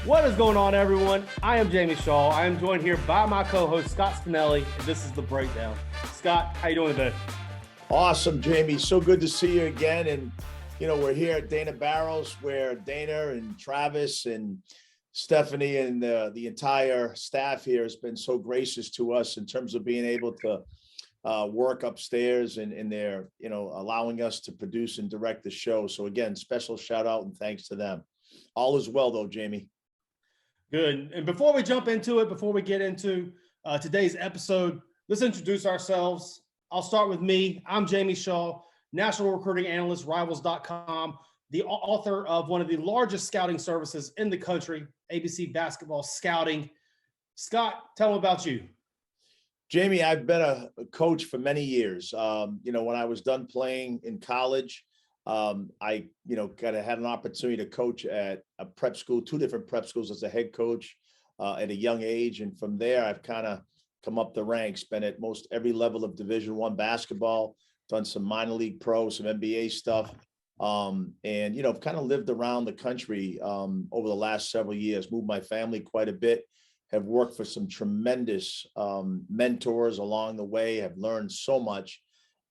What is going on, everyone? I am Jamie Shaw. I am joined here by my co-host, Scott Spinelli, and this is The Breakdown. Scott, how you doing today? Awesome, Jamie. So good to see you again. And, we're here at Dana Barrow's where Dana and Travis and Stephanie and the entire staff here has been so gracious to us in terms of being able to work upstairs and they're, allowing us to produce and direct the show. So again, special shout out and thanks to them. All is well though, Jamie. Good. And before we jump into it, before we get into today's episode, let's introduce ourselves. I'll start with me. I'm Jamie Shaw, National Recruiting Analyst, Rivals.com, the author of one of the largest scouting services in the country, ABC Basketball Scouting. Scott, tell them about you. Jamie, I've been a coach for many years. When I was done playing in college, I had an opportunity to coach at a prep school, 2 different prep schools as a head coach at a young age. And from there, I've kind of come up the ranks, been at most every level of Division I basketball, done some minor league pro, some NBA stuff. I've kind of lived around the country over the last several years, moved my family quite a bit, have worked for some tremendous mentors along the way, have learned so much.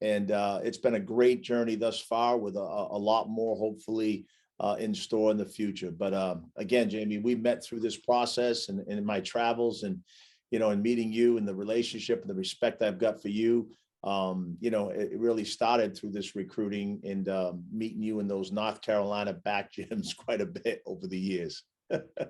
And it's been a great journey thus far with a lot more, hopefully, in store in the future. But again, Jamie, we met through this process and in my travels and, and meeting you and the relationship and the respect I've got for you. It really started through this recruiting and meeting you in those North Carolina back gyms quite a bit over the years.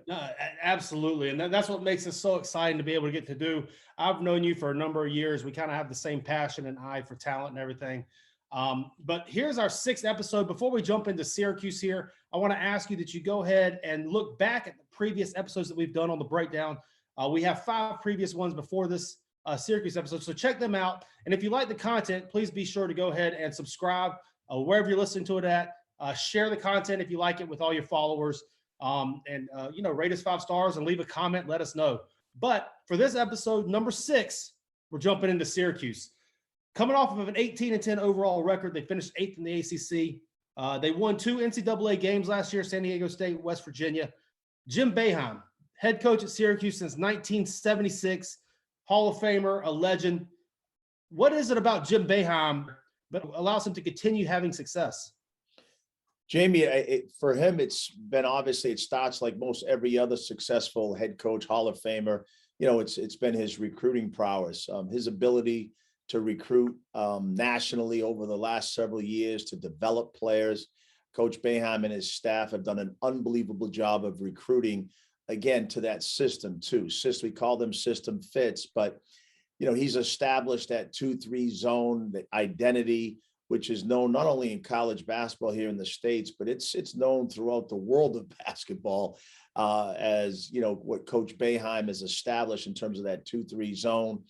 No, absolutely. And that's what makes it so exciting to be able to get to do. I've known you for a number of years. We kind of have the same passion and eye for talent and everything. But here's our 6th episode. Before we jump into Syracuse here, I want to ask you that you go ahead and look back at the previous episodes that we've done on The Breakdown. We have 5 previous ones before this Syracuse episode. So check them out. And if you like the content, please be sure to go ahead and subscribe wherever you're listening to it at. Share the content if you like it with all your followers. Rate us 5 stars and leave a comment. Let us know. But for this episode, number 6, we're jumping into Syracuse. Coming off of an 18-10 overall record, they finished 8th in the ACC. They won 2 NCAA games last year, San Diego State, West Virginia. Jim Boeheim, head coach at Syracuse since 1976, Hall of Famer, a legend. What is it about Jim Boeheim that allows him to continue having success? Jamie, for him, it's been obviously it starts like most every other successful head coach, Hall of Famer. It's been his recruiting prowess, his ability to recruit nationally over the last several years to develop players. Coach Boeheim and his staff have done an unbelievable job of recruiting, again, to that system too. We call them system fits, but he's established that 2-3 zone, the identity, which is known not only in college basketball here in the States, but it's known throughout the world of basketball as, what Coach Boeheim has established in terms of that 2-3 zone.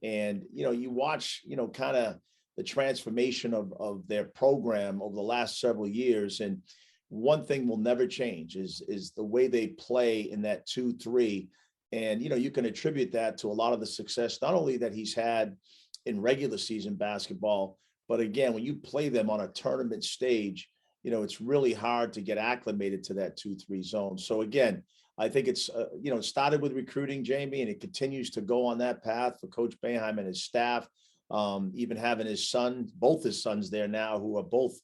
You watch, kind of the transformation of their program over the last several years. And one thing will never change is the way they play in that 2-3. And, you can attribute that to a lot of the success, not only that he's had in regular season basketball, but again, when you play them on a tournament stage, it's really hard to get acclimated to that 2-3 zone. So again, I think it's, it started with recruiting, Jamie, and it continues to go on that path for Coach Boeheim and his staff, even having both his sons there now, who are both,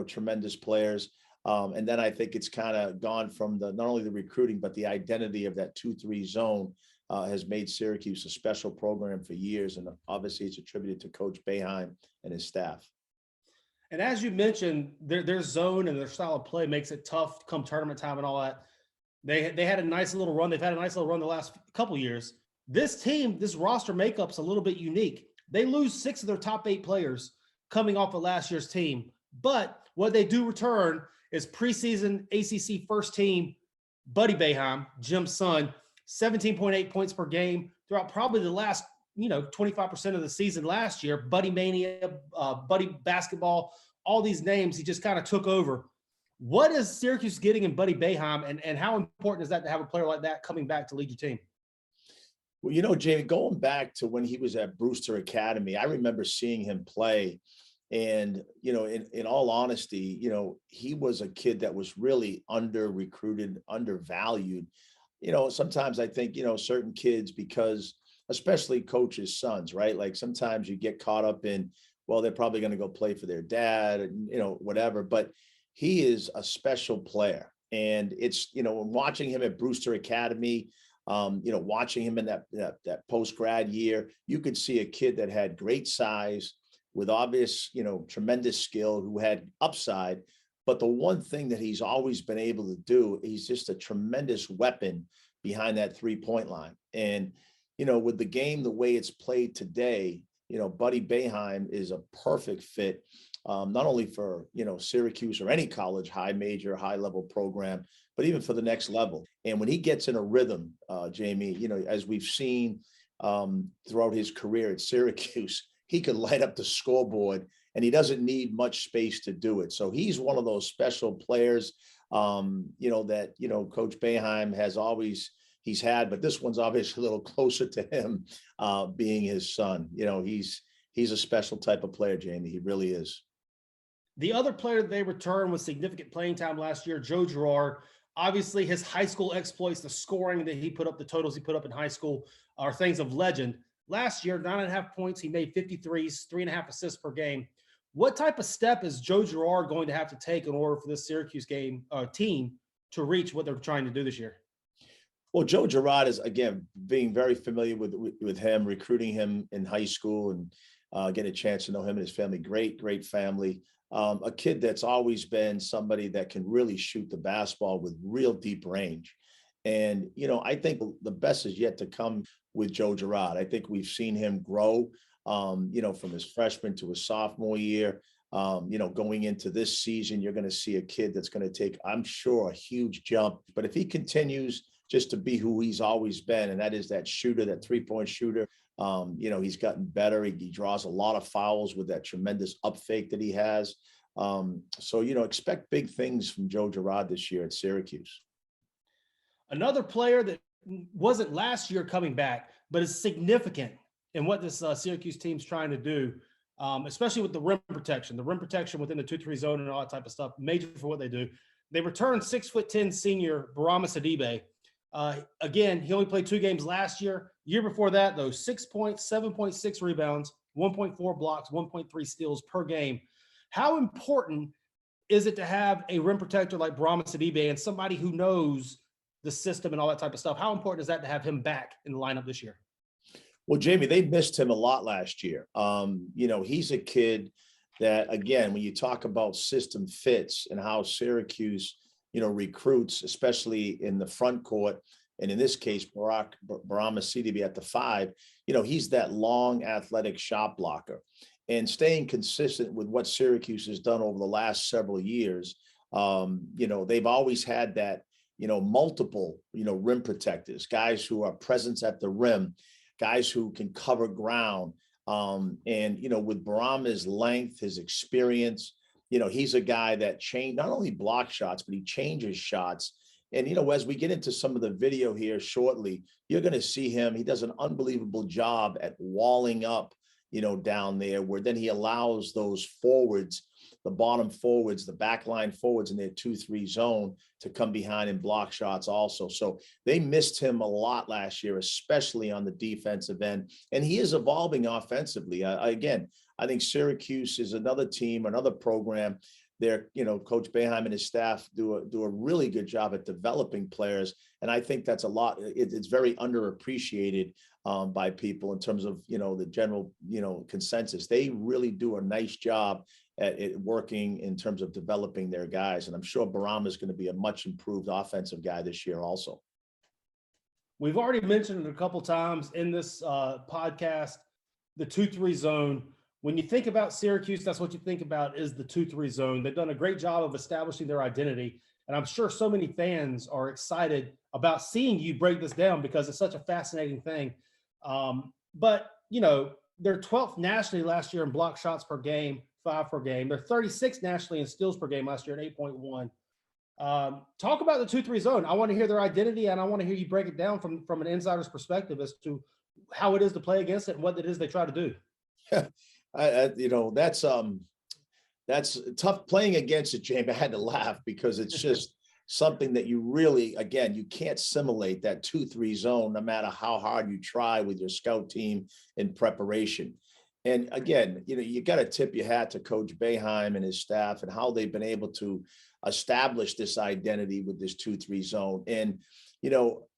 tremendous players. And then I think it's kind of gone from not only the recruiting, but the identity of that 2-3 zone has made Syracuse a special program for years. And obviously it's attributed to Coach Boeheim and his staff. And as you mentioned, their zone and their style of play makes it tough come tournament time and all that. They had a nice little run. They've had a nice little run the last couple of years. This roster makeup's a little bit unique. They lose 6 of their top 8 players coming off of last year's team. But what they do return is preseason ACC first team Buddy Boeheim, Jim's son, 17.8 points per game throughout probably the last 25% of the season last year. Buddy Mania, Buddy Basketball, all these names, he just kind of took over. What is Syracuse getting in Buddy Boeheim, and how important is that to have a player like that coming back to lead your team? Well, Jamie, going back to when he was at Brewster Academy, I remember seeing him play And, in all honesty, he was a kid that was really under recruited, undervalued. Sometimes I think, certain kids, because especially coaches' sons, right? Like sometimes you get caught up in, well, they're probably going to go play for their dad and, whatever. But he is a special player. And it's, watching him at Brewster Academy, watching him in that post grad year, you could see a kid that had great size with obvious, tremendous skill, who had upside. But the one thing that he's always been able to do, he's just a tremendous weapon behind that 3-point line. And, with the game, the way it's played today, Buddy Boeheim is a perfect fit, not only for, Syracuse or any college, high major, high level program, but even for the next level. And when he gets in a rhythm, Jamie, as we've seen throughout his career at Syracuse, he could light up the scoreboard, and he doesn't need much space to do it. So he's one of those special players, that, Coach Boeheim has always, he's had, but this one's obviously a little closer to him, being his son. He's a special type of player, Jamie. He really is. The other player that they returned with significant playing time last year, Joe Girard. Obviously, his high school exploits, the scoring that he put up, the totals he put up in high school are things of legend. Last year, 9.5 points. He made 53s, 3.5 assists per game. What type of step is Joe Girard going to have to take in order for this Syracuse team to reach what they're trying to do this year? Well, Joe Girard is, again, being very familiar with him, recruiting him in high school, and getting a chance to know him and his family. Great family. A kid that's always been somebody that can really shoot the basketball with real deep range. And, I think the best is yet to come with Joe Girard. I think we've seen him grow, from his freshman to his sophomore year. Going into this season, you're going to see a kid that's going to take, I'm sure, a huge jump. But if he continues just to be who he's always been, and that is that shooter, that 3-point shooter, he's gotten better. He draws a lot of fouls with that tremendous up fake that he has. So, expect big things from Joe Girard this year at Syracuse. Another player that wasn't last year coming back, but is significant in what this Syracuse team's trying to do, especially with the rim protection within the 2-3 zone and all that type of stuff, major for what they do. They returned 6'10" senior Barama Sidibe. Again, he only played 2 games last year. Year before that, though, 6 points, 7.6 rebounds, 1.4 blocks, 1.3 steals per game. How important is it to have a rim protector like Barama Sidibe and somebody who knows the system and all that type of stuff? How important is that to have him back in the lineup this year? Well, Jamie, they missed him a lot last year. He's a kid that, again, when you talk about system fits and how Syracuse, recruits, especially in the front court, and in this case, Barama Sidibe at the 5, he's that long athletic shot blocker. And staying consistent with what Syracuse has done over the last several years, they've always had that, multiple, rim protectors, guys who are presence at the rim, guys who can cover ground. And, with Barama's length, his experience, he's a guy that not only block shots, but he changes shots. And, as we get into some of the video here shortly, you're going to see him. He does an unbelievable job at walling up, down there, where then he allows those forwards, the bottom forwards, the backline forwards in their 2-3 zone to come behind and block shots also. So they missed him a lot last year, especially on the defensive end. And he is evolving offensively. Again, I think Syracuse is another team, another program. They're, Coach Boeheim and his staff do a really good job at developing players. And I think that's a lot. It's very underappreciated by people in terms of, the general, consensus. They really do a nice job at it working in terms of developing their guys. And I'm sure Barama is going to be a much improved offensive guy this year also. We've already mentioned it a couple times in this podcast, the 2-3 zone. When you think about Syracuse, that's what you think about is the 2-3 zone. They've done a great job of establishing their identity. And I'm sure so many fans are excited about seeing you break this down because it's such a fascinating thing. But, they're 12th nationally last year in block shots per game, 5 per game. They're 36th nationally in steals per game last year at 8.1. Talk about the 2-3 zone. I want to hear their identity, and I want to hear you break it down from an insider's perspective as to how it is to play against it and what it is they try to do. That's That's tough playing against it, Jamie. I had to laugh because it's just something that you really, again, you can't simulate that 2-3 zone, no matter how hard you try with your scout team in preparation. And again, you got to tip your hat to Coach Boeheim and his staff and how they've been able to establish this identity with this 2-3 zone. And,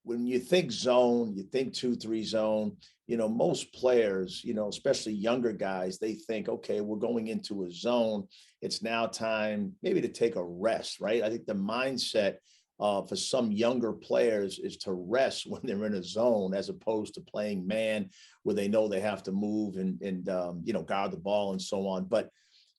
when you think zone, you think 2-3 zone, most players, especially younger guys, they think, okay, we're going into a zone. It's now time maybe to take a rest, right? I think the mindset for some younger players is to rest when they're in a zone as opposed to playing man where they know they have to move and guard the ball and so on. But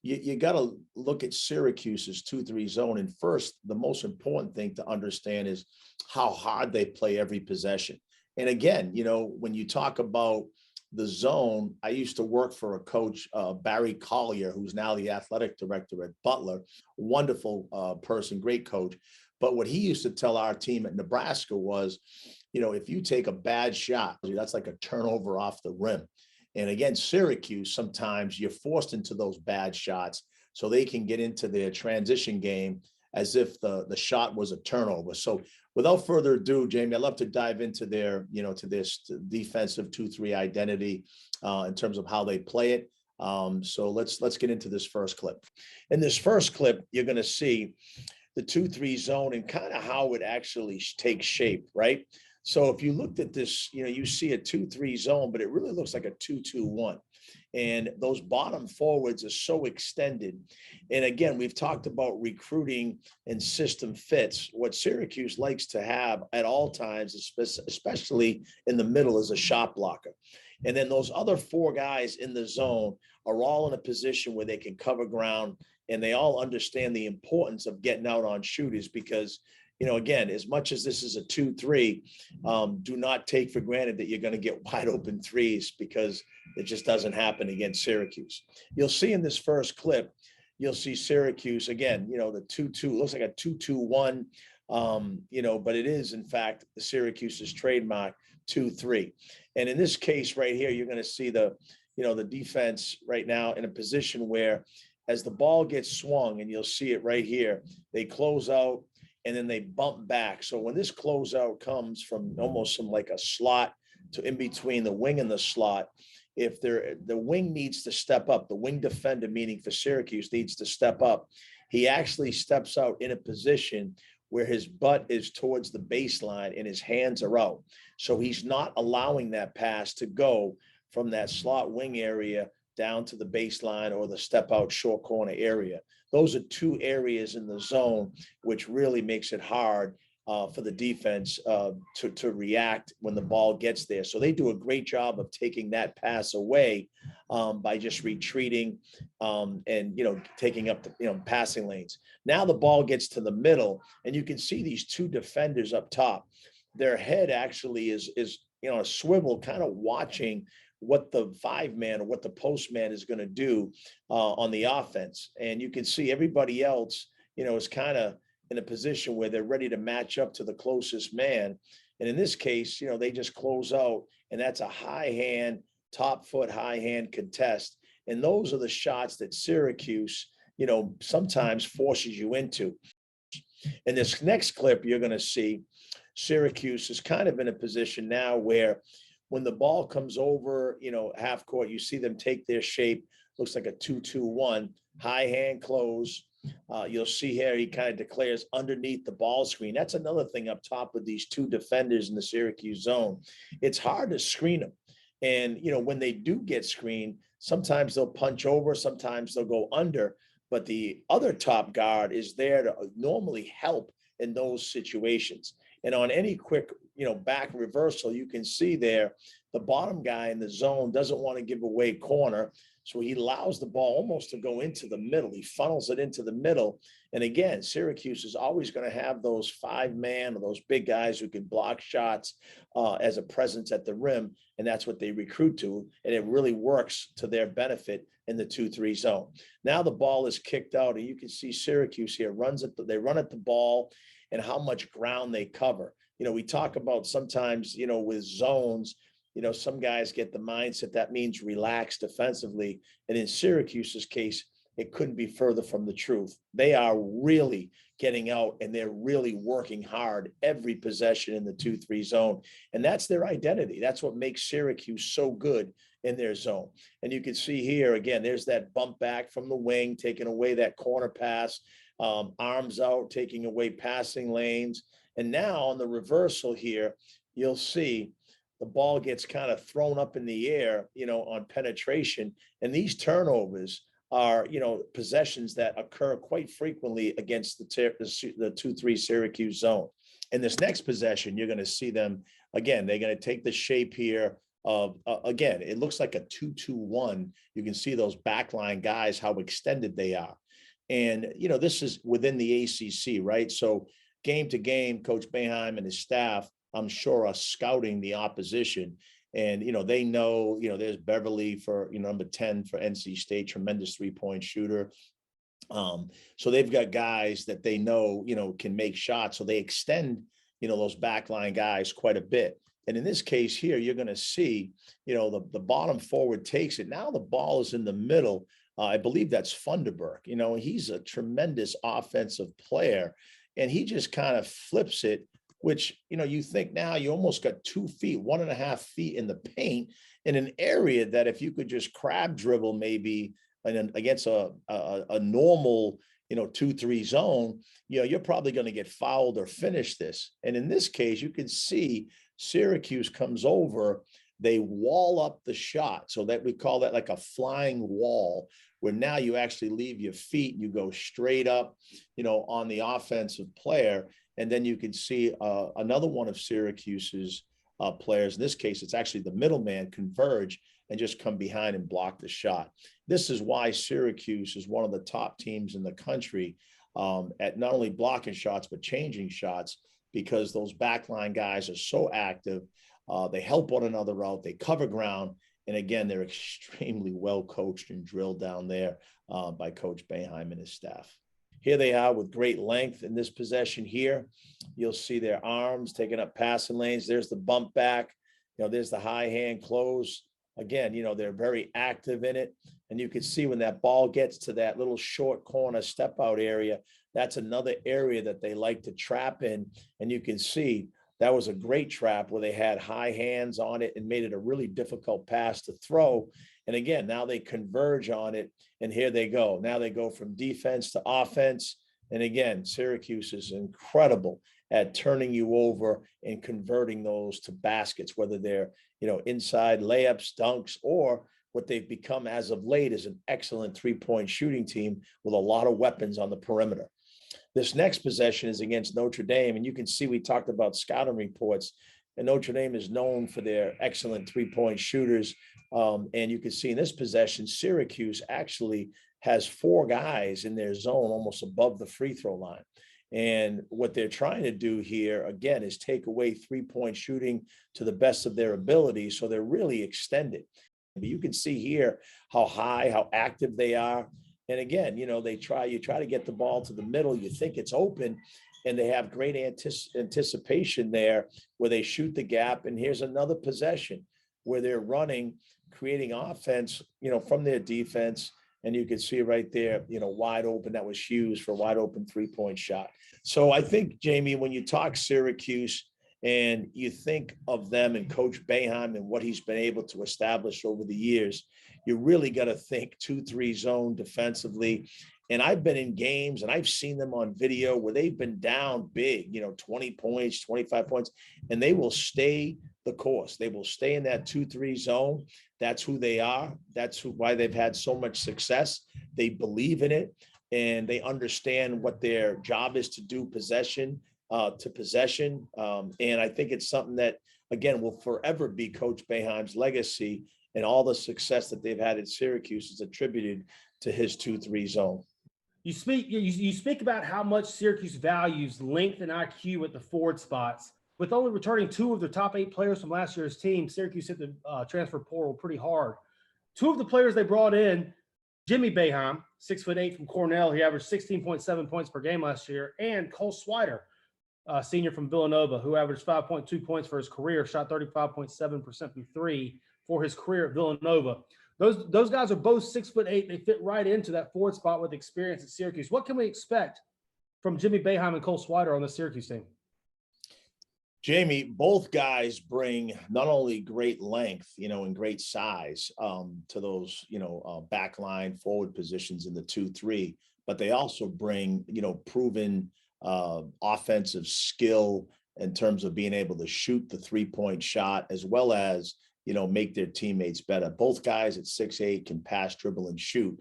you got to look at Syracuse's 2-3 zone. And first, the most important thing to understand is how hard they play every possession. And again, when you talk about the zone, I used to work for a coach, Barry Collier, who's now the athletic director at Butler. Wonderful person, great coach. But what he used to tell our team at Nebraska was, if you take a bad shot, that's like a turnover off the rim. And again, Syracuse, sometimes you're forced into those bad shots so they can get into their transition game as if the shot was a turnover. So without further ado, Jamie, I'd love to dive into to this defensive 2-3 identity in terms of how they play it. So let's get into this first clip. In this first clip, you're going to see the 2-3 zone and kind of how it actually takes shape, right? So if you looked at this, you see a 2-3 zone, but it really looks like a 2-2-1. And those bottom forwards are so extended. And again, we've talked about recruiting and system fits. What Syracuse likes to have at all times, especially in the middle, is a shot blocker. And then those other four guys in the zone are all in a position where they can cover ground, and they all understand the importance of getting out on shooters because, again, as much as this is a 2-3, do not take for granted that you're going to get wide open threes because it just doesn't happen against Syracuse. You'll see in this first clip, you'll see Syracuse again, the 2-2 looks like a 2-2-1, but it is in fact the Syracuse's trademark 2-3. And in this case right here, you're going to see the defense right now in a position where as the ball gets swung, and you'll see it right here, they close out and then they bump back. So when this closeout comes from almost from like a slot to in between the wing and the slot, if the wing needs to step up, the wing defender, meaning for Syracuse, needs to step up, he actually steps out in a position where his butt is towards the baseline and his hands are out. So he's not allowing that pass to go from that slot wing area down to the baseline or the step out short corner area. Those are two areas in the zone, which really makes it hard for the defense to react when the ball gets there. So they do a great job of taking that pass away by just retreating and taking up the passing lanes. Now the ball gets to the middle, and you can see these two defenders up top. Their head actually is a swivel, kind of watching what the 5-man or what the postman is going to do on the offense. And you can see everybody else, is kind of in a position where they're ready to match up to the closest man. And in this case, they just close out, and that's a high hand, top foot, high hand contest. And those are the shots that Syracuse, sometimes forces you into. In this next clip, you're going to see Syracuse is kind of in a position now where when the ball comes over, half court, you see them take their shape. Looks like a 2-2-1, high hand close. You'll see here he kind of declares underneath the ball screen. That's another thing up top with these two defenders in the Syracuse zone. It's hard to screen them. And, when they do get screened, sometimes they'll punch over, sometimes they'll go under. But the other top guard is there to normally help in those situations. And on any quick, back reversal, you can see there, the bottom guy in the zone doesn't want to give away corner. So he allows the ball almost to go into the middle. He funnels it into the middle. And again, Syracuse is always going to have those 5-man or those big guys who can block shots as a presence at the rim. And that's what they recruit to. And it really works to their benefit in the 2-3 zone. Now the ball is kicked out, and you can see Syracuse here they run at the ball and how much ground they cover. We talk about sometimes, with zones, some guys get the mindset that means relax defensively. And in Syracuse's case, it couldn't be further from the truth. They are really getting out and they're really working hard every possession in the 2-3 zone. And that's their identity. That's what makes Syracuse so good in their zone. And you can see here, again, there's that bump back from the wing, taking away that corner pass, arms out, taking away passing lanes. And now on the reversal here, you'll see the ball gets kind of thrown up in the air, on penetration. And these turnovers are, possessions that occur quite frequently against the 2-3 Syracuse zone. In this next possession, you're going to see them again. They're going to take the shape here of, again, it looks like a 2-2-1. You can see those backline guys, how extended they are. And, this is within the ACC, right? So game to game, Coach Boeheim and his staff, I'm sure, are scouting the opposition. And, they know, there's Beverly for, number 10 for NC State, tremendous 3-point shooter. So they've got guys that they know, can make shots. So they extend, those backline guys quite a bit. And in this case here, you're going to see, the bottom forward takes it. Now the ball is in the middle. I believe that's Funderburk. He's a tremendous offensive player. And he just kind of flips it, which, you think now you almost got 2 feet, 1.5 feet in the paint in an area that if you could just crab dribble maybe against a normal, 2-3 zone, you're probably going to get fouled or finish this. And in this case, you can see Syracuse comes over, they wall up the shot. So that we call that like a flying wall, where now you actually leave your feet and you go straight up, on the offensive player. And then you can see another one of Syracuse's players. In this case, it's actually the middleman, converge and just come behind and block the shot. This is why Syracuse is one of the top teams in the country at not only blocking shots, but changing shots, because those backline guys are so active. They help one another out. They cover ground. And again, they're extremely well coached and drilled down there by Coach Boeheim and his staff. Here they are with great length in this possession here. You'll see their arms taking up passing lanes. There's the bump back. There's the high hand close. Again, they're very active in it. And you can see when that ball gets to that little short corner step out area, that's another area that they like to trap in. And you can see that was a great trap where they had high hands on it and made it a really difficult pass to throw. And again, now they converge on it, and here they go. Now they go from defense to offense. And again, Syracuse is incredible at turning you over and converting those to baskets, whether they're, inside layups, dunks, or what they've become as of late is an excellent 3-point shooting team with a lot of weapons on the perimeter. This next possession is against Notre Dame, and you can see we talked about scouting reports, and Notre Dame is known for their excellent 3-point shooters. And you can see in this possession, Syracuse actually has 4 guys in their zone almost above the free throw line. And what they're trying to do here, again, is take away 3-point shooting to the best of their ability. So they're really extended. But you can see here how high, how active they are. And again, you try to get the ball to the middle. You think it's open, and they have great anticipation there where they shoot the gap. And here's another possession where they're running, creating offense, from their defense. And you can see right there, wide open. That was Hughes for a wide open 3-point shot. So I think, Jamie, when you talk Syracuse and you think of them and Coach Boeheim and what he's been able to establish over the years, you really got to think 2-3 zone defensively. And I've been in games and I've seen them on video where they've been down big, 20 points, 25 points, and they will stay the course. They will stay in that 2-3 zone. That's who they are. That's why they've had so much success. They believe in it, and they understand what their job is to do possession to possession. And I think it's something that, again, will forever be Coach Boeheim's legacy, and all the success that they've had at Syracuse is attributed to his 2-3 zone. You speak about how much Syracuse values length and IQ at the forward spots. With only returning 2 of their top 8 players from last year's team, Syracuse hit the transfer portal pretty hard. 2 of the players they brought in, Jimmy Boeheim, 6'8" from Cornell, he averaged 16.7 points per game last year, and Cole Swider, senior from Villanova, who averaged 5.2 points for his career, shot 35.7% from 3 for his career at Villanova. Those guys are both 6'8". They fit right into that forward spot with experience at Syracuse. What can we expect from Jimmy Boeheim and Cole Swider on the Syracuse team? Jamie, both guys bring not only great length, and great size to those, back line forward positions in the 2-3, but they also bring, proven offensive skill in terms of being able to shoot the 3-point shot as well as, make their teammates better. Both guys at 6'8" can pass, dribble, and shoot.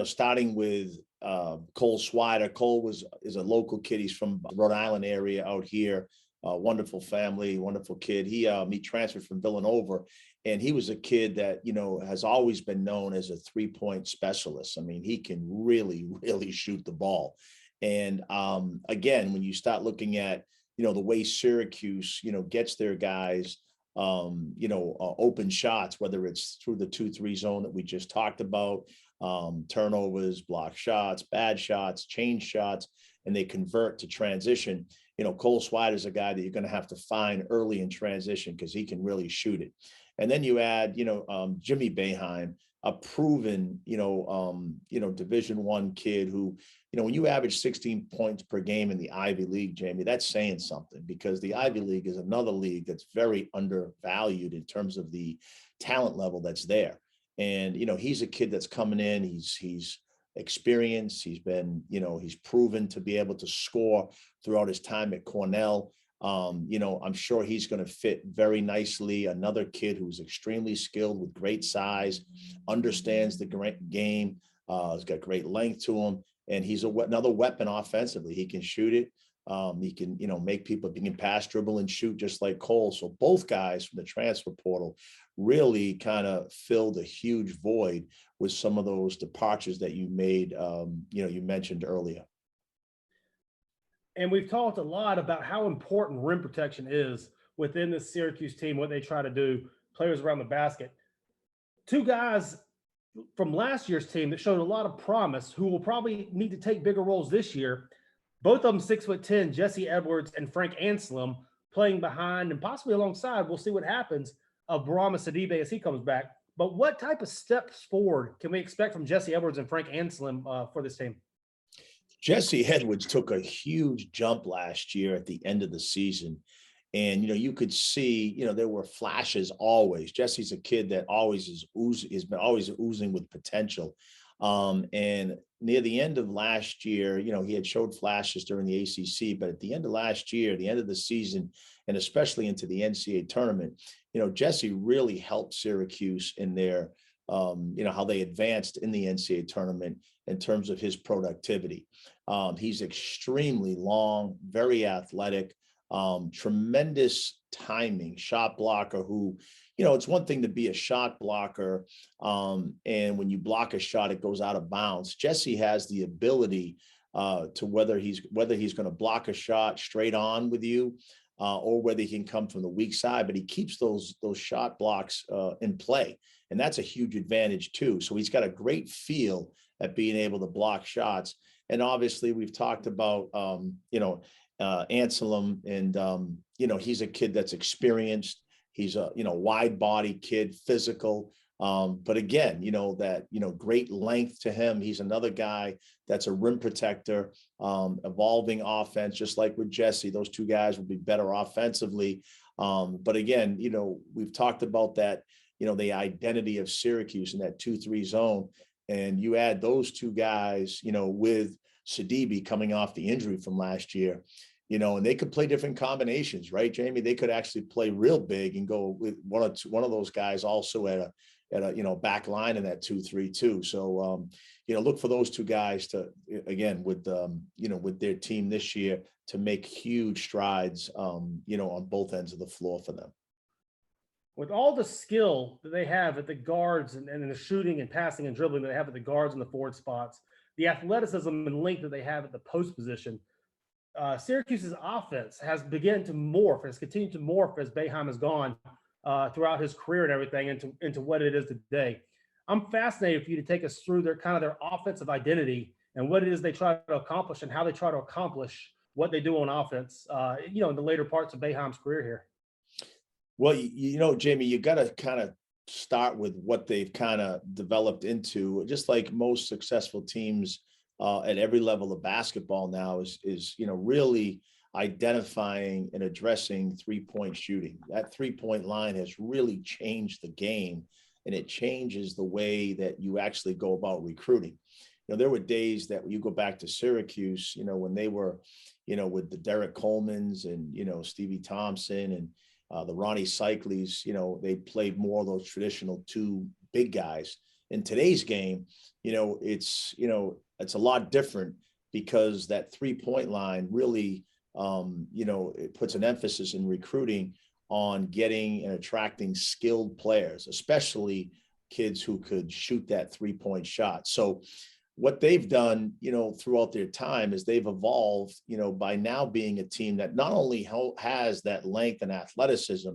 Starting with Cole Swider. Cole is a local kid. He's from Rhode Island area out here. Wonderful family, wonderful kid. He transferred from Villanova, and he was a kid that has always been known as a 3-point specialist. I mean, he can really, really shoot the ball. And again, when you start looking at the way Syracuse gets their guys open shots, whether it's through the 2-3 zone that we just talked about, turnovers, block shots, bad shots, change shots, and they convert to transition. Cole Swider is a guy that you're going to have to find early in transition because he can really shoot it. And then you add, Jimmy Boeheim, a proven, Division I kid who, when you average 16 points per game in the Ivy League, Jamie, that's saying something, because the Ivy League is another league that's very undervalued in terms of the talent level that's there. And, he's a kid that's coming in. He's experienced. He's been, he's proven to be able to score throughout his time at Cornell. I'm sure he's going to fit very nicely. Another kid who's extremely skilled with great size, understands the game, has got great length to him, and he's another weapon offensively. He can shoot it. He can, make people, he can pass, dribble, and shoot just like Cole. So both guys from the transfer portal really kind of filled a huge void with some of those departures that you made, you mentioned earlier. And we've talked a lot about how important rim protection is within the Syracuse team, what they try to do, players around the basket. Two guys from last year's team that showed a lot of promise, who will probably need to take bigger roles this year. Both of them 6'10", Jesse Edwards and Frank Anselm, playing behind and possibly alongside, we'll see what happens, of Bourama Sidibe as he comes back. But what type of steps forward can we expect from Jesse Edwards and Frank Anselm for this team? Jesse Edwards took a huge jump last year at the end of the season. And, you could see, there were flashes always. Jesse's a kid that always has been always oozing with potential. And near the end of last year, he had showed flashes during the ACC, but at the end of last year, the end of the season, and especially into the NCAA tournament, Jesse really helped Syracuse in their, how they advanced in the NCAA tournament in terms of his productivity. He's extremely long, very athletic, tremendous timing, shot blocker who, it's one thing to be a shot blocker. And when you block a shot, it goes out of bounds. Jesse has the ability to whether he's going to block a shot straight on with you or whether he can come from the weak side, but he keeps those shot blocks in play. And that's a huge advantage too. So he's got a great feel at being able to block shots. And obviously we've talked about, Anselm, and, he's a kid that's experienced. He's a, wide body kid, physical. But again, that, great length to him. He's another guy that's a rim protector, evolving offense, just like with Jesse. Those two guys will be better offensively. But again, we've talked about that, the identity of Syracuse in that 2-3 zone. And you add those two guys, with Sidibe coming off the injury from last year, and they could play different combinations, right, Jamie? They could actually play real big and go with one of those guys also at a back line in that 2-3 too. So look for those two guys to, again, with with their team this year, to make huge strides on both ends of the floor for them. With all the skill that they have at the guards and the shooting and passing and dribbling that they have at the guards and the forward spots, the athleticism and length that they have at the post position, Syracuse's offense has begun to morph, has continued to morph as Boeheim has gone throughout his career and everything into what it is today. I'm fascinated for you to take us through their offensive identity and what it is they try to accomplish and how they try to accomplish what they do on offense, in the later parts of Boeheim's career here. Well, Jamie, you got to kind of start with what they've kind of developed into, just like most successful teams at every level of basketball now is really identifying and addressing 3-point shooting. That 3-point line has really changed the game, and it changes the way that you actually go about recruiting. There were days that you go back to Syracuse, when they were, with the Derek Colemans and, Stevie Thompson and the Ronnie Cycles, they played more of those traditional two big guys. In today's game, it's a lot different because that 3-point line really, it puts an emphasis in recruiting on getting and attracting skilled players, especially kids who could shoot that 3-point shot. So what they've done, throughout their time is they've evolved, by now being a team that not only has that length and athleticism,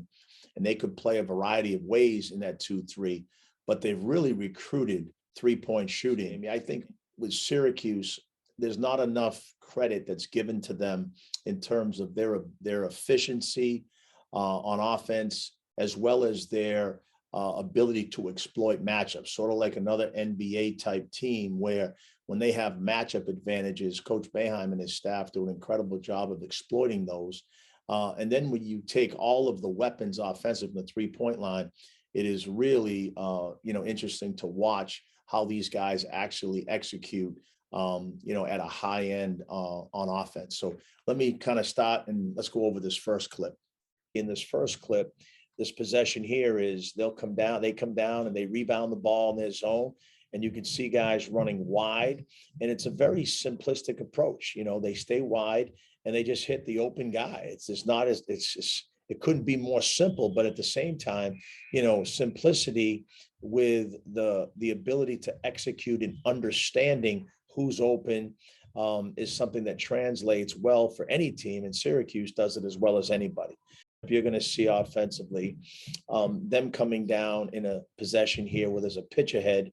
and they could play a variety of ways in that 2-3, but they've really recruited 3-point shooting. I mean, I think with Syracuse, there's not enough credit that's given to them in terms of their efficiency on offense, as well as their ability to exploit matchups, sort of like another NBA type team where when they have matchup advantages, Coach Boeheim and his staff do an incredible job of exploiting those. And then when you take all of the weapons offensive from the 3-point line, it is really, interesting to watch how these guys actually execute, at a high end on offense. So let me kind of start and let's go over this first clip. In this first clip, this possession here is they come down and they rebound the ball in their zone. And you can see guys running wide. And it's a very simplistic approach. They stay wide and they just hit the open guy. It couldn't be more simple, but at the same time, simplicity with the ability to execute and understanding who's open is something that translates well for any team. And Syracuse does it as well as anybody. You're going to see offensively them coming down in a possession here where there's a pitch ahead.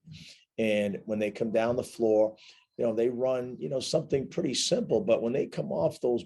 And when they come down the floor, they run, something pretty simple. But when they come off those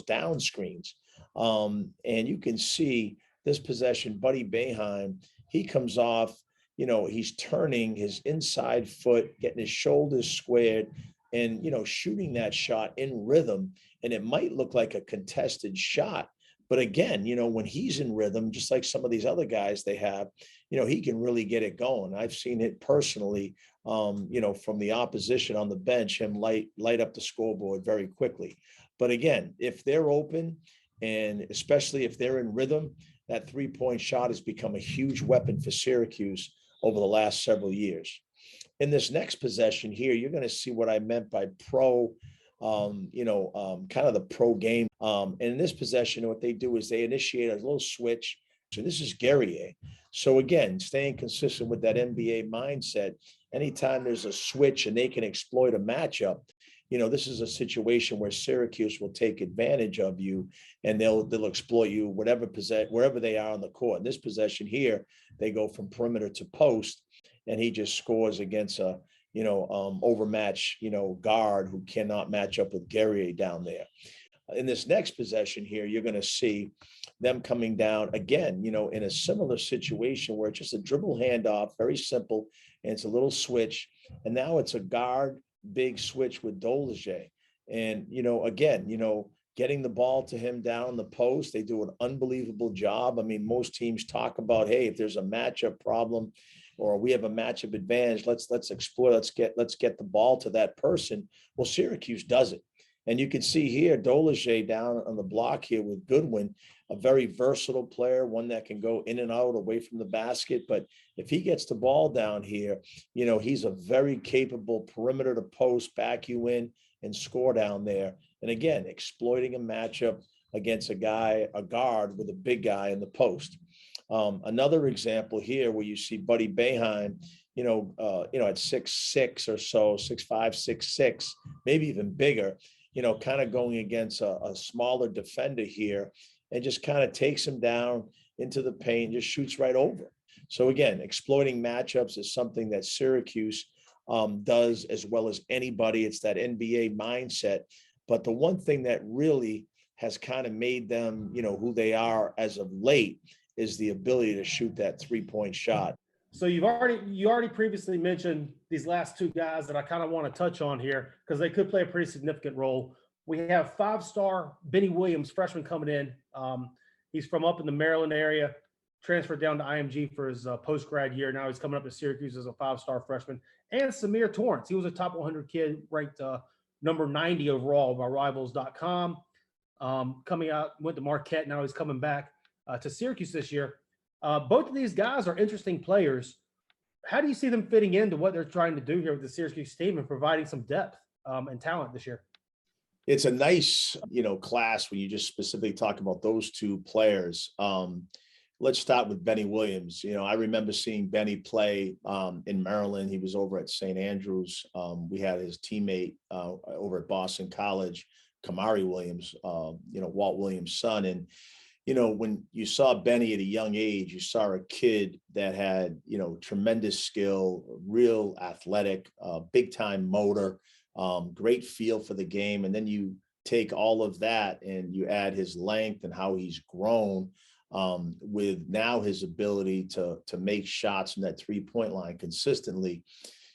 down screens, and you can see this possession, Buddy Boeheim, he comes off, he's turning his inside foot, getting his shoulders squared and, shooting that shot in rhythm. And it might look like a contested shot. But again, when he's in rhythm, just like some of these other guys they have, he can really get it going. I've seen it personally, from the opposition on the bench, him light up the scoreboard very quickly. But again, if they're open, and especially if they're in rhythm, that 3-point shot has become a huge weapon for Syracuse over the last several years. In this next possession here, you're going to see what I meant by kind of the pro game. And in this possession, what they do is they initiate a little switch. So this is Guerrier. So again, staying consistent with that NBA mindset, anytime there's a switch and they can exploit a matchup, this is a situation where Syracuse will take advantage of you and they'll exploit you wherever they are on the court. In this possession here, they go from perimeter to post, and he just scores against a overmatch, guard who cannot match up with Guerrier down there. In this next possession here, you're going to see them coming down again, in a similar situation where it's just a dribble handoff, very simple, and it's a little switch. And now it's a guard big switch with Dolezaj. And, again, getting the ball to him down the post, they do an unbelievable job. I mean, most teams talk about, hey, if there's a matchup problem, or we have a matchup advantage, let's explore, let's get the ball to that person. Well, Syracuse does it. And you can see here, Dolezaj down on the block here with Goodwin, a very versatile player, one that can go in and out away from the basket. But if he gets the ball down here, he's a very capable perimeter to post, back you in and score down there. And again, exploiting a matchup against a guard with a big guy in the post. Another example here where you see Buddy Boeheim, at 6'6" or so, 6'5", 6'6", maybe even bigger, kind of going against a smaller defender here and just kind of takes him down into the paint, just shoots right over. So again, exploiting matchups is something that Syracuse does as well as anybody. It's that NBA mindset. But the one thing that really has kind of made them, who they are as of late is the ability to shoot that 3-point shot. So you already previously mentioned these last two guys that I kind of want to touch on here because they could play a pretty significant role. We have 5-star Benny Williams, freshman coming in. He's from up in the Maryland area, transferred down to IMG for his post-grad year. Now he's coming up to Syracuse as a 5-star freshman. And Samir Torrance, he was a top 100 kid, ranked number 90 overall by Rivals.com. Coming out, went to Marquette. Now he's coming back to Syracuse this year. Both of these guys are interesting players. How do you see them fitting into what they're trying to do here with the Syracuse team and providing some depth and talent this year? It's a nice, class when you just specifically talk about those two players. Let's start with Benny Williams. I remember seeing Benny play in Maryland. He was over at St. Andrews. We had his teammate over at Boston College, Kamari Williams, Walt Williams' son. And when you saw Benny at a young age, you saw a kid that had, tremendous skill, real athletic, big time motor, great feel for the game. And then you take all of that and you add his length and how he's grown with now his ability to make shots from that 3-point line consistently.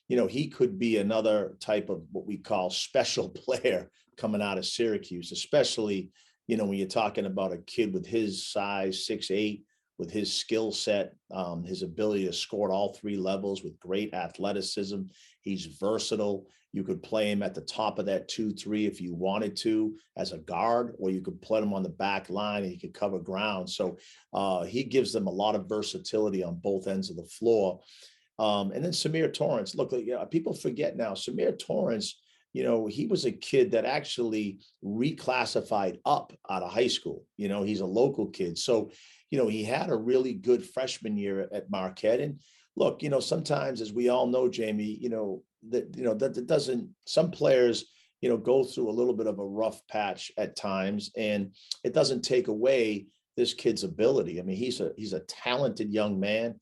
He could be another type of what we call special player coming out of Syracuse, especially when you're talking about a kid with his size, 6'8", with his skill set, his ability to score at all three levels with great athleticism. He's versatile. You could play him at the top of that 2-3 if you wanted to as a guard, or you could put him on the back line and he could cover ground. So he gives them a lot of versatility on both ends of the floor. And then Samir Torrance, look, people forget now, Samir Torrance, he was a kid that actually reclassified up out of high school. He's a local kid. So, he had a really good freshman year at Marquette. And look, sometimes, as we all know, Jamie, that doesn't, some players, go through a little bit of a rough patch at times, and it doesn't take away this kid's ability. I mean, he's a talented young man.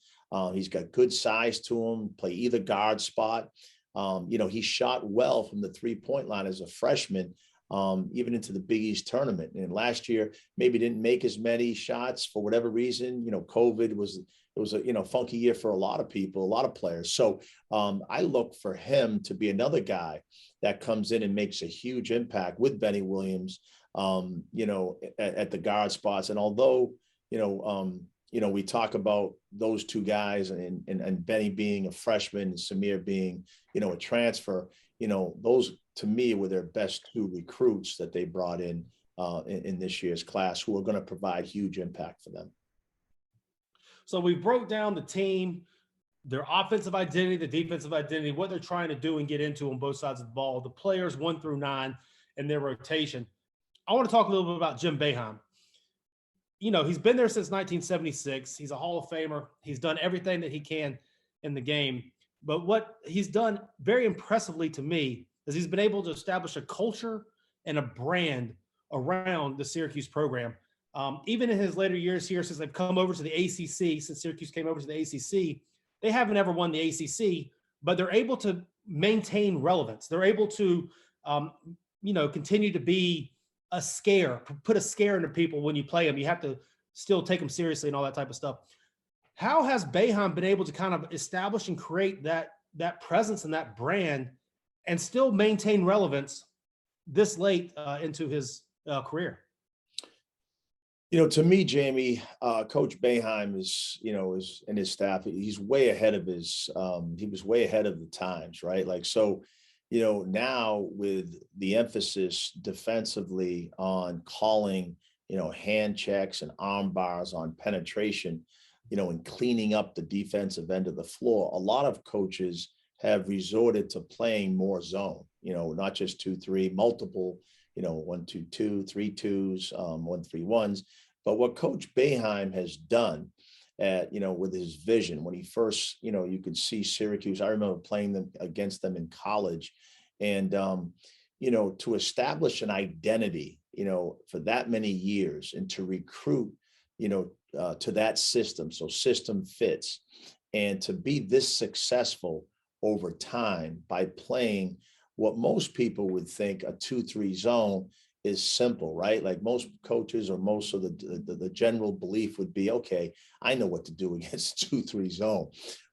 He's got good size to him, play either guard spot. He shot well from the 3-point line as a freshman, even into the Big East tournament. And last year, maybe didn't make as many shots for whatever reason. COVID was a funky year for a lot of people, a lot of players. So I look for him to be another guy that comes in and makes a huge impact with Benny Williams, at the guard spots. And although, we talk about those two guys and Benny being a freshman and Samir being, a transfer, those to me were their best two recruits that they brought in this year's class, who are going to provide huge impact for them. So we broke down the team, their offensive identity, the defensive identity, what they're trying to do and get into on both sides of the ball, the players 1 through 9 and their rotation. I want to talk a little bit about Jim Boeheim. He's been there since 1976. He's a Hall of Famer. He's done everything that he can in the game. But what he's done very impressively to me is he's been able to establish a culture and a brand around the Syracuse program. Even in his later years here, since they've come over to the ACC, since Syracuse came over to the ACC, they haven't ever won the ACC, but they're able to maintain relevance. They're able to, continue to be a scare, put a scare into people when you play them. You have to still take them seriously and all that type of stuff. How has Boeheim been able to kind of establish and create that presence and that brand and still maintain relevance this late into his career? To me, Jamie, Coach Boeheim is and his staff, he's way ahead of he was way ahead of the times, right? Now with the emphasis defensively on calling, hand checks and arm bars on penetration, and cleaning up the defensive end of the floor, a lot of coaches have resorted to playing more zone, not just 2-3, multiple, 1-2-2, 3-2s, 1-3-1s. But what Coach Boeheim has done with his vision, when he first, you could see Syracuse, I remember playing against them in college, and, to establish an identity, for that many years and to recruit, to that system. So system fits, and to be this successful over time by playing what most people would think a 2-3 zone is simple, right? Like most coaches or most of the general belief would be, okay, I know what to do against 2-3 zone.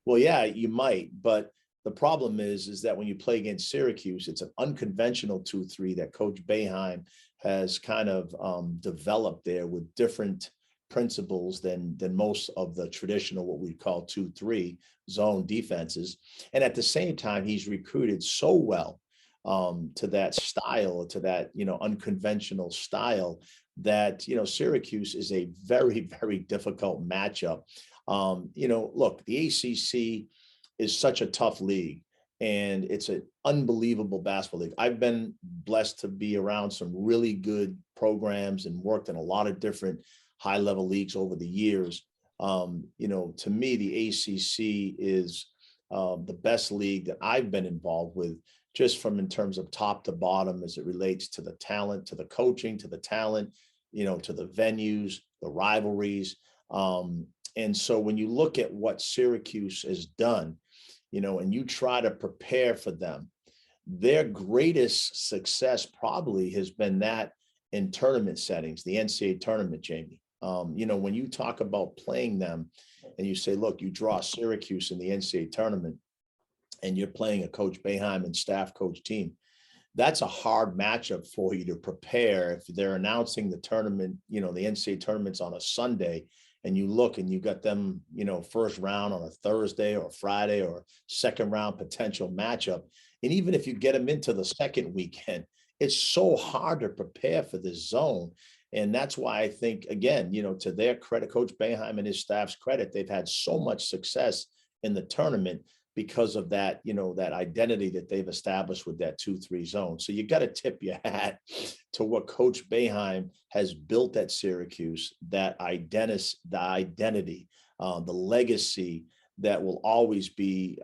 Well, yeah, you might, but the problem is that when you play against Syracuse, it's an unconventional 2-3 that Coach Boeheim has kind of developed there with different principles than most of the traditional what we call 2-3 zone defenses. And at the same time, he's recruited so well to that style, to that, unconventional style that, Syracuse is a very, very difficult matchup. Look, the ACC is such a tough league and it's an unbelievable basketball league. I've been blessed to be around some really good programs and worked in a lot of different high level leagues over the years. To me, the ACC is the best league that I've been involved with, just from in terms of top to bottom as it relates to the talent, to the coaching, to the talent, to the venues, the rivalries. And so when you look at what Syracuse has done, and you try to prepare for them, their greatest success probably has been that in tournament settings, the NCAA tournament, Jamie. When you talk about playing them and you say, look, you draw Syracuse in the NCAA tournament and you're playing a Coach Boeheim and staff coach team, that's a hard matchup for you to prepare. If they're announcing the tournament, the NCAA tournament's on a Sunday, and you look and you got them, first round on a Thursday or Friday or second round potential matchup. And even if you get them into the second weekend, it's so hard to prepare for this zone. And that's why I think, again, to their credit, Coach Boeheim and his staff's credit, they've had so much success in the tournament because of that, that identity that they've established with that 2-3 zone. So you got to tip your hat to what Coach Boeheim has built at Syracuse, that identity, the legacy that will always be,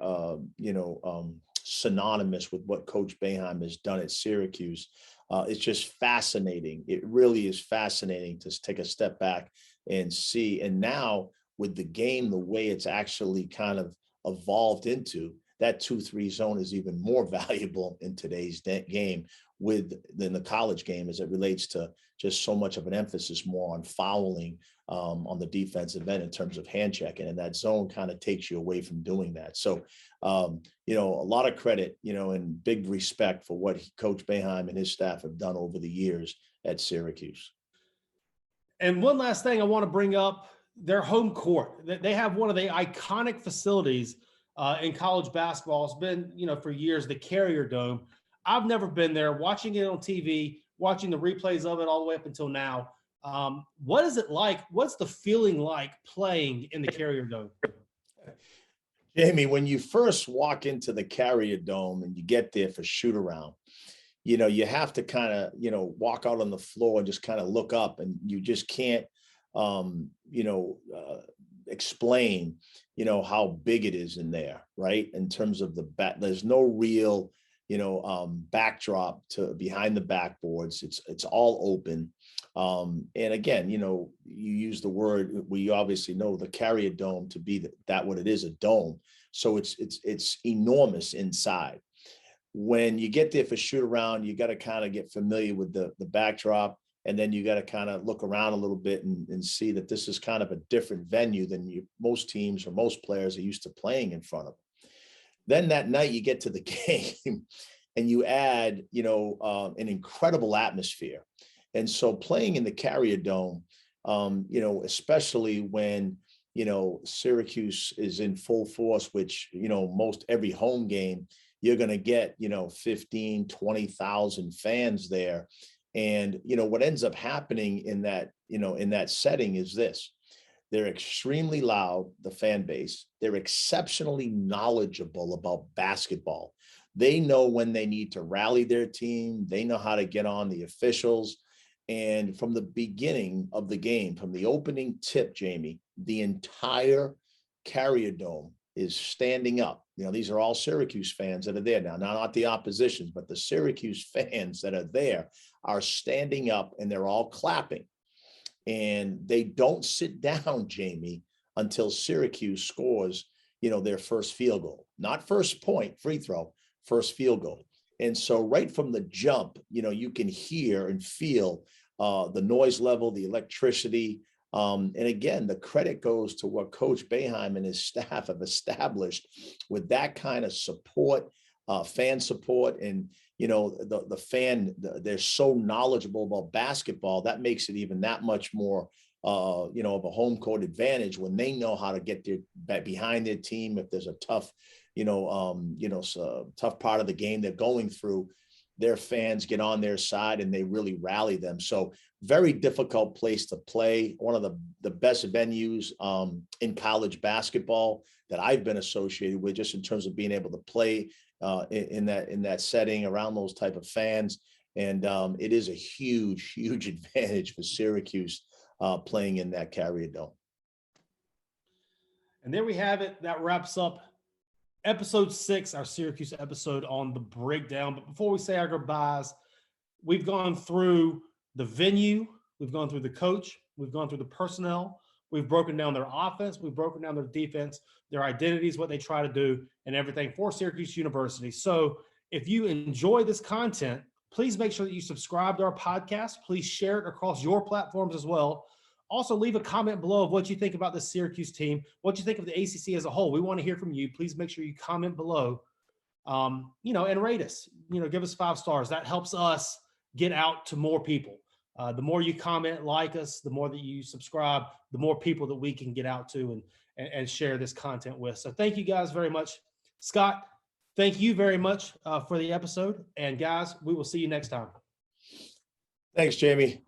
synonymous with what Coach Boeheim has done at Syracuse. It's just fascinating. It really is fascinating to take a step back and see. And now with the game, the way it's actually kind of evolved into, that 2-3 zone is even more valuable in today's game than the college game, as it relates to just so much of an emphasis more on fouling on the defensive end in terms of hand checking, and that zone kind of takes you away from doing that. So, a lot of credit, and big respect for what Coach Boeheim and his staff have done over the years at Syracuse. And one last thing I want to bring up, their home court. They have one of the iconic facilities in college basketball. It's been, for years, the Carrier Dome. I've never been there. Watching it on TV, watching the replays of it all the way up until now. What is it like? What's the feeling like playing in the Carrier Dome? Jamie, when you first walk into the Carrier Dome and you get there for shoot around, you have to kind of, walk out on the floor and just kind of look up, and you just can't, explain, how big it is in there, right? In terms of there's no real, backdrop to behind the backboards. It's all open. And again, you use the word, we obviously know the Carrier Dome to be that what it is, a dome. So it's enormous inside. When you get there for shoot around, you got to kind of get familiar with the backdrop. And then you got to kind of look around a little bit and see that this is kind of a different venue than most teams or most players are used to playing in front of. Then that night you get to the game and you add, an incredible atmosphere. And so playing in the Carrier Dome, especially when, Syracuse is in full force, which, most every home game, you're going to get, 15, 20,000 fans there. And, what ends up happening in that setting is this: they're extremely loud, the fan base. They're exceptionally knowledgeable about basketball. They know when they need to rally their team. They know how to get on the officials. And from the beginning of the game, from the opening tip, Jamie, the entire Carrier Dome is standing up. These are all Syracuse fans that are there now, not the oppositions, but the Syracuse fans that are there are standing up, and they're all clapping. And they don't sit down, Jamie, until Syracuse scores, their first field goal, not first point, free throw, first field goal. And so right from the jump, you can hear and feel the noise level, the electricity. And again, the credit goes to what Coach Boeheim and his staff have established with that kind of support, fan support. And, the fan, they're so knowledgeable about basketball. That makes it even that much more, of a home court advantage when they know how to get their behind their team. If there's a tough, tough part of the game they're going through, their fans get on their side and they really rally them. So very difficult place to play. One of the best venues in college basketball that I've been associated with, just in terms of being able to play in that setting around those type of fans. And it is a huge, huge advantage for Syracuse playing in that Carrier Dome. And there we have it. That wraps up episode 6, our Syracuse episode on the breakdown. But before we say our goodbyes, we've gone through the venue, we've gone through the coach, we've gone through the personnel, we've broken down their offense, we've broken down their defense, their identities, what they try to do, and everything for Syracuse University. So if you enjoy this content, please make sure that you subscribe to our podcast. Please share it across your platforms as well. Also, leave a comment below of what you think about the Syracuse team, what you think of the ACC as a whole. We want to hear from you. Please make sure you comment below, and rate us. Give us 5 stars. That helps us get out to more people. The more you comment, like us, the more that you subscribe, the more people that we can get out to and share this content with. So thank you guys very much. Scott, thank you very much for the episode. And guys, we will see you next time. Thanks, Jamie.